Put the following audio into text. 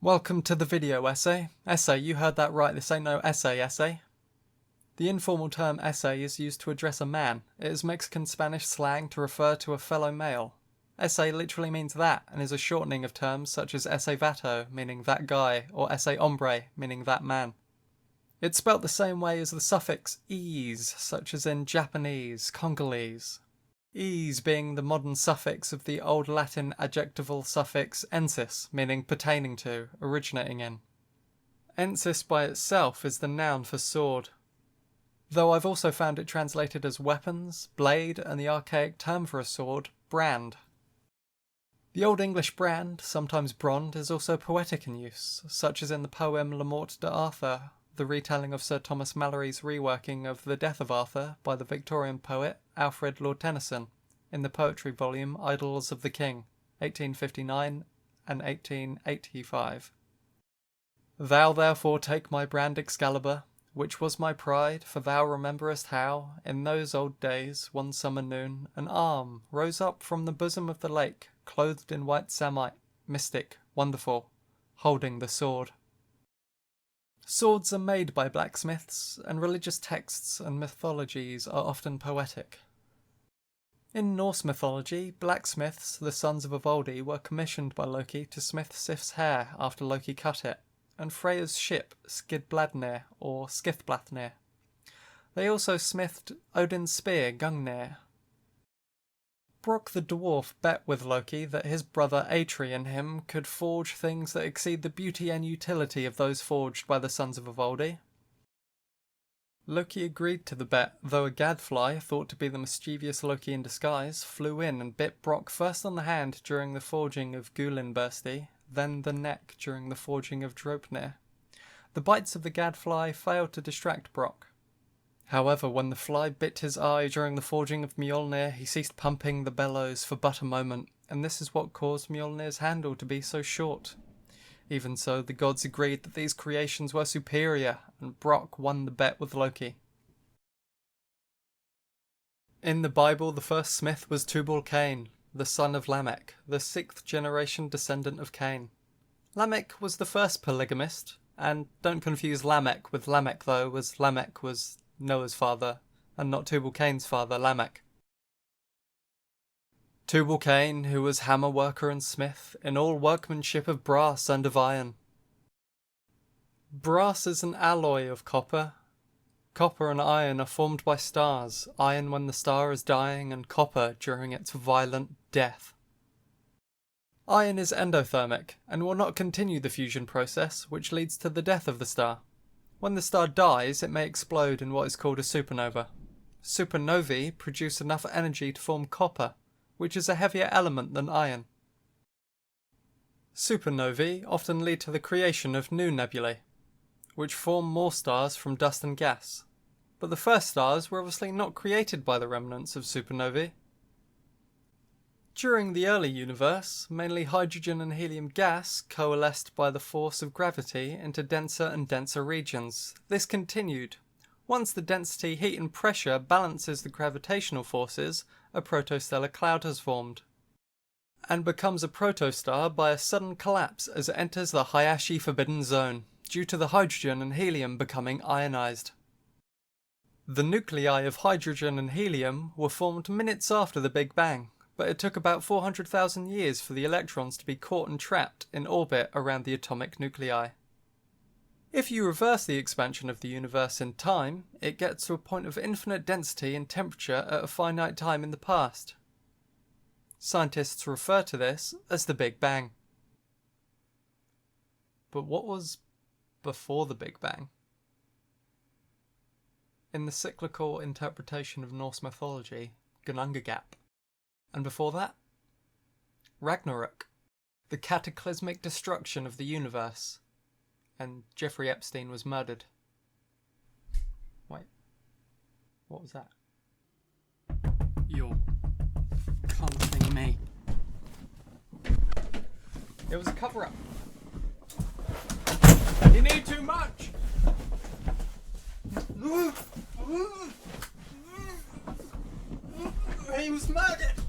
Welcome to the video essay. Essay, you heard that right, this ain't no essay. The informal term essay is used to address a man. It is Mexican Spanish slang to refer to a fellow male. Essay literally means that, and is a shortening of terms such as ese vato, meaning that guy, or ese hombre, meaning that man. It's spelt the same way as the suffix "ese", such as in Japanese, Congolese. "Ese" being the modern suffix of the Old Latin adjectival suffix "ensis", meaning pertaining to, originating in. Ensis by itself is the noun for sword, though I've also found it translated as weapons, blade, and the archaic term for a sword, brand. The Old English brand, sometimes brond, is also poetic in use, such as in the poem La Mort de Arthur, the retelling of Sir Thomas Malory's reworking of The Death of Arthur by the Victorian poet Alfred Lord Tennyson in the poetry volume Idylls of the King, 1859 and 1885. Thou therefore take my brand Excalibur, which was my pride, for thou rememberest how, in those old days, one summer noon, an arm rose up from the bosom of the lake, clothed in white samite, mystic, wonderful, holding the sword. Swords are made by blacksmiths, and religious texts and mythologies are often poetic. In Norse mythology, blacksmiths, the sons of Ivaldi, were commissioned by Loki to smith Sif's hair after Loki cut it, and Freya's ship Skidbladnir or Skithbladnir. They also smithed Odin's spear Gungnir. Brock the dwarf bet with Loki that his brother Atri and him could forge things that exceed the beauty and utility of those forged by the sons of Ivaldi. Loki agreed to the bet, though a gadfly, thought to be the mischievous Loki in disguise, flew in and bit Brock first on the hand during the forging of Gulinbursti, then the neck during the forging of Draupnir. The bites of the gadfly failed to distract Brock. However, when the fly bit his eye during the forging of Mjolnir, he ceased pumping the bellows for but a moment, and this is what caused Mjolnir's handle to be so short. Even so, the gods agreed that these creations were superior, and Brock won the bet with Loki. In the Bible, the first smith was Tubal-Cain, the son of Lamech, the 6th generation descendant of Cain. Lamech was the first polygamist, and don't confuse Lamech with Lamech though, as Lamech was Noah's father, and not Tubal-Cain's father, Lamech. Tubal-Cain, who was hammer worker and smith, in all workmanship of brass and of iron. Brass is an alloy of copper. Copper and iron are formed by stars, iron when the star is dying, and copper during its violent death. Iron is endothermic, and will not continue the fusion process, which leads to the death of the star. When the star dies, it may explode in what is called a supernova. Supernovae produce enough energy to form copper, which is a heavier element than iron. Supernovae often lead to the creation of new nebulae, which form more stars from dust and gas. But the first stars were obviously not created by the remnants of supernovae. During the early universe, mainly hydrogen and helium gas coalesced by the force of gravity into denser and denser regions. This continued. Once the density, heat and pressure balances the gravitational forces, a protostellar cloud has formed, and becomes a protostar by a sudden collapse as it enters the Hayashi Forbidden Zone, due to the hydrogen and helium becoming ionized. The nuclei of hydrogen and helium were formed minutes after the Big Bang, but it took about 400,000 years for the electrons to be caught and trapped in orbit around the atomic nuclei. If you reverse the expansion of the universe in time, it gets to a point of infinite density and temperature at a finite time in the past. Scientists refer to this as the Big Bang. But what was before the Big Bang? In the cyclical interpretation of Norse mythology, Gunungagap. And before that, Ragnarok, the cataclysmic destruction of the universe, and Jeffrey Epstein was murdered. Wait, what was that? You're conning me. It was a cover-up. You need too much! He was murdered!